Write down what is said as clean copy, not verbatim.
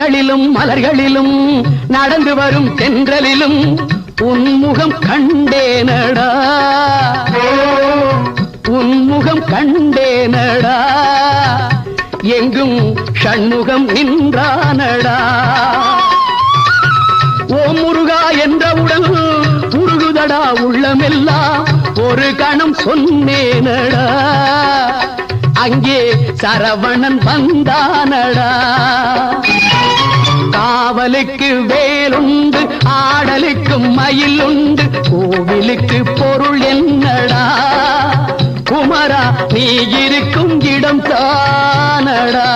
மலர்களிலும் நடந்து வரும் தென்றலிலும் உன்முகம் கண்டேனடா, உன்முகம் கண்டேனடா, எங்கும் ஷண்முகம் நின்றானடா. ஓம் முருகா என்றவுடன் உருகுதடா உள்ளமெல்லாம், ஒரு கணம் சொன்னேனடா, அங்கே சரவணன் வந்தானடா. காவலுக்கு வேலுண்டு, ஆடலுக்கு மயில் உண்டு, கோவிலுக்கு பொருள் என்னடா, குமரா நீ இருக்கும் இடம் தானடா.